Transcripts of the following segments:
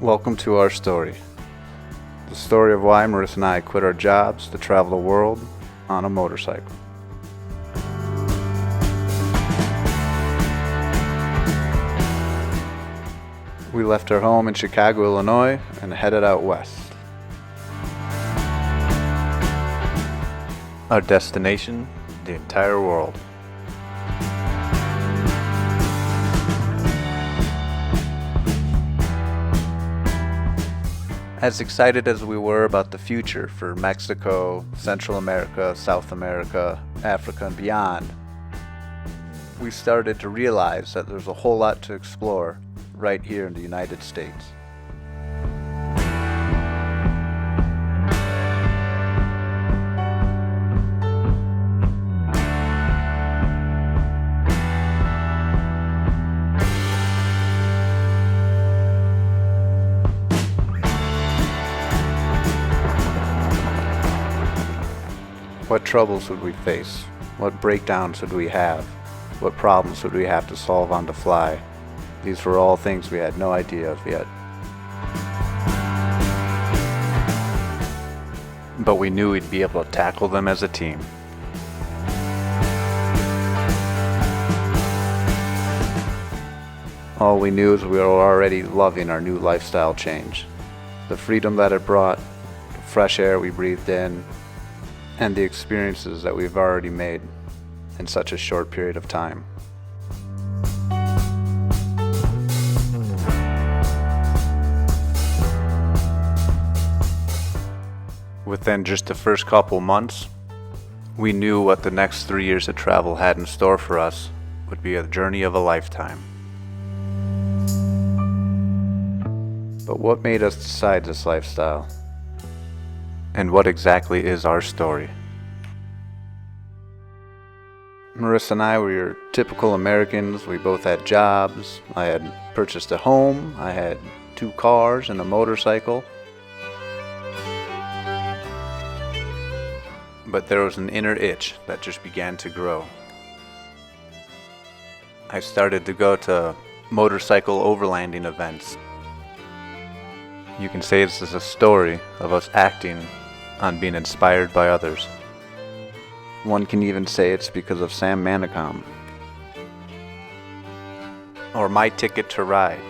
Welcome to our story. The story of why Marisa and I quit our jobs to travel the world on a motorcycle. We left our home in Chicago, Illinois, and headed out west. Our destination, the entire world. As excited as we were about the future for Mexico, Central America, South America, Africa, and beyond, we started to realize that there's a whole lot to explore right here in the United States. What troubles would we face? What breakdowns would we have? What problems would we have to solve on the fly? These were all things we had no idea of yet. But we knew we'd be able to tackle them as a team. All we knew is we were already loving our new lifestyle change. The freedom that it brought, the fresh air we breathed in, and the experiences that we've already made in such a short period of time. Within just the first couple months, we knew what the next 3 years of travel had in store for us would be a journey of a lifetime. But what made us decide this lifestyle? And what exactly is our story? Marisa and I were your typical Americans. We both had jobs. I had purchased a home. I had 2 cars and a motorcycle. But there was an inner itch that just began to grow. I started to go to motorcycle overlanding events. You can say this is a story of us acting on being inspired by others. One can even say it's because of Sam Manicom. Or My Ticket to Ride.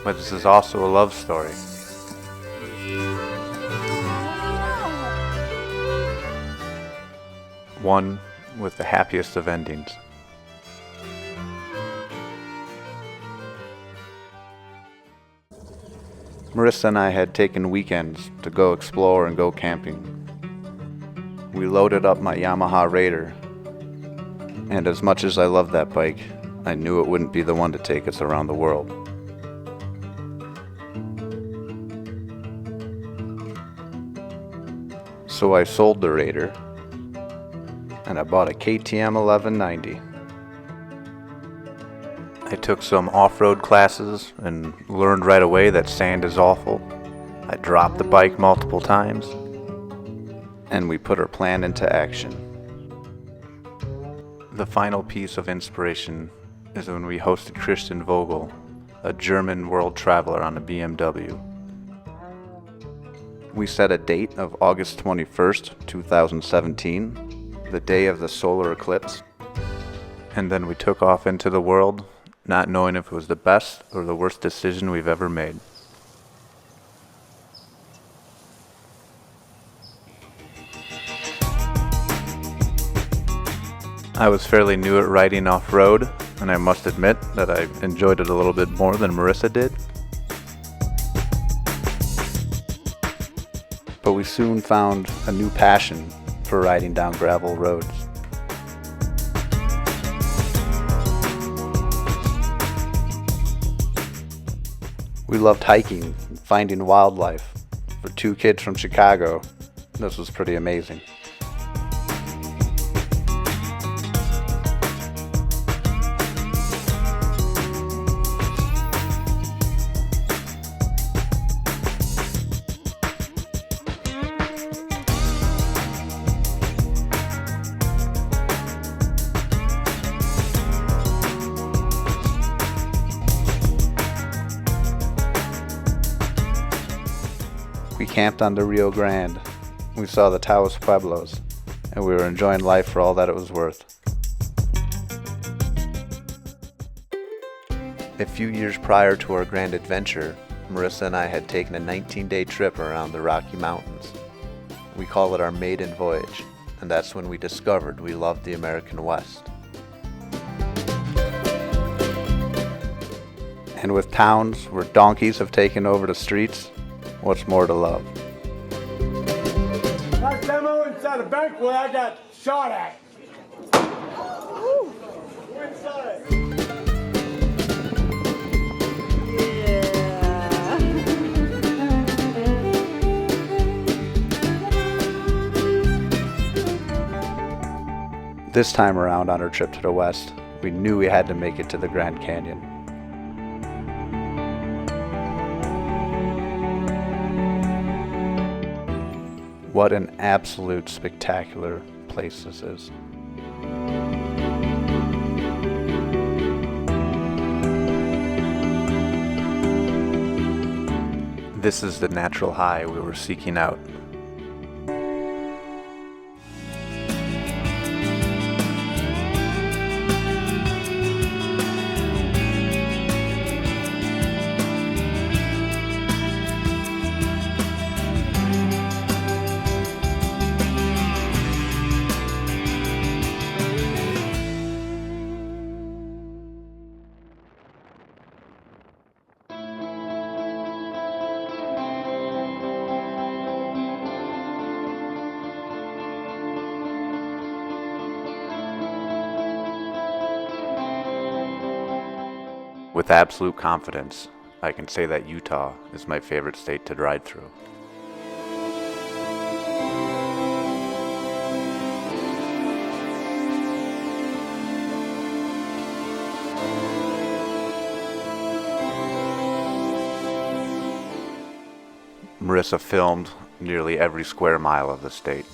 But this is also a love story. One with the happiest of endings. Marisa and I had taken weekends to go explore and go camping. We loaded up my Yamaha Raider, and as much as I loved that bike, I knew it wouldn't be the one to take us around the world. So I sold the Raider, and I bought a KTM 1190. I took some off-road classes and learned right away that sand is awful. I dropped the bike multiple times, and we put our plan into action. The final piece of inspiration is when we hosted Christian Vogel, a German world traveler, on a BMW. We set a date of August 21st, 2017, the day of the solar eclipse, and then we took off into the world, not knowing if it was the best or the worst decision we've ever made. I was fairly new at riding off-road, and I must admit that I enjoyed it a little bit more than Marisa did. But we soon found a new passion for riding down gravel roads. We loved hiking and finding wildlife. For 2 kids from Chicago, this was pretty amazing. camped on the Rio Grande. We saw the Taos Pueblos, and we were enjoying life for all that it was worth. A few years prior to our grand adventure, Marisa and I had taken a 19-day trip around the Rocky Mountains. We call it our maiden voyage, and that's when we discovered we loved the American West. And with towns where donkeys have taken over the streets, what's more to love? Last demo inside a bank where I got shot at. Woo. We're inside. This time around on our trip to the west, we knew we had to make it to the Grand Canyon. What an absolute spectacular place this is. This is the natural high we were seeking out. With absolute confidence, I can say that Utah is my favorite state to ride through. Marisa filmed nearly every square mile of the state.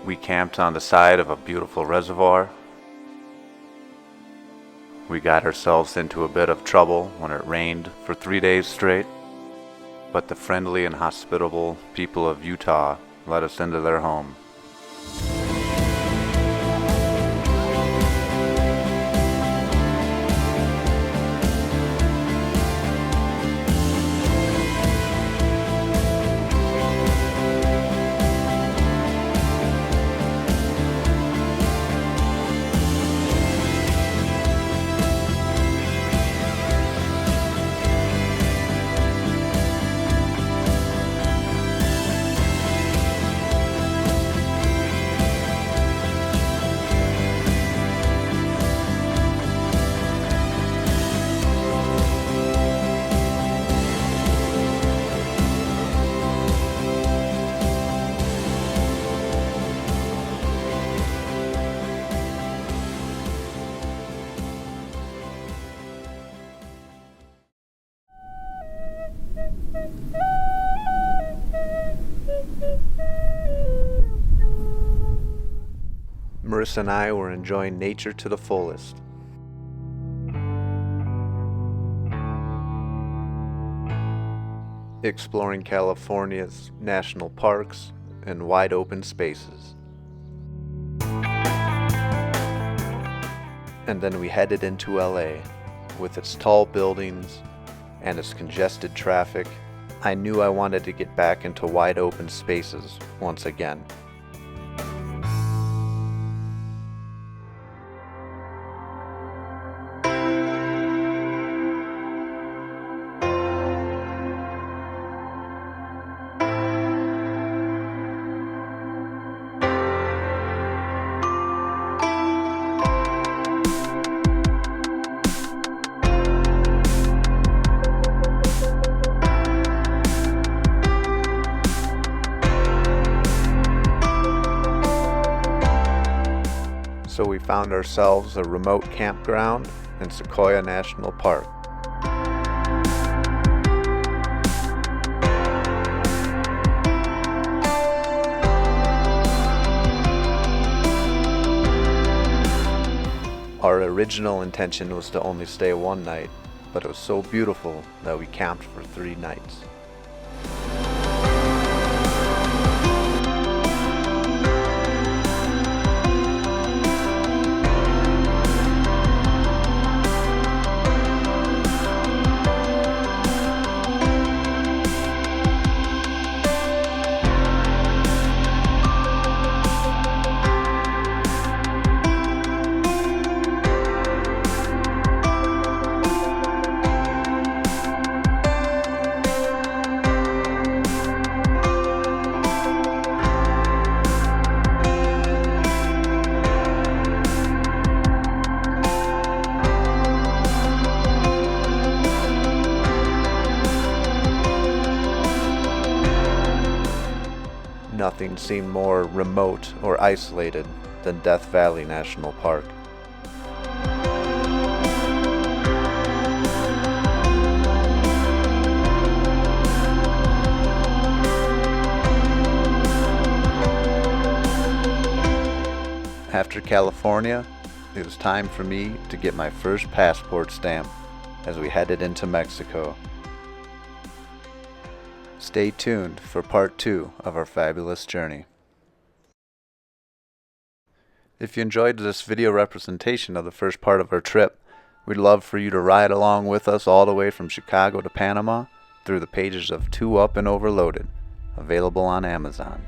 We camped on the side of a beautiful reservoir. We got ourselves into a bit of trouble when it rained for 3 days straight, but the friendly and hospitable people of Utah let us into their home. Marisa and I were enjoying nature to the fullest. Exploring California's national parks and wide open spaces. And then we headed into LA. With its tall buildings and its congested traffic, I knew I wanted to get back into wide open spaces once again. found ourselves a remote campground in Ushuaia National Park. Our original intention was to only stay one night, but it was so beautiful that we camped for 3 nights. Nothing seemed more remote or isolated than Death Valley National Park. After California, it was time for me to get my first passport stamp as we headed into Mexico. Stay tuned for part 2 of our fabulous journey. If you enjoyed this video representation of the first part of our trip, we'd love for you to ride along with us all the way from Chicago to Panama through the pages of 2 Up and Overloaded, available on Amazon.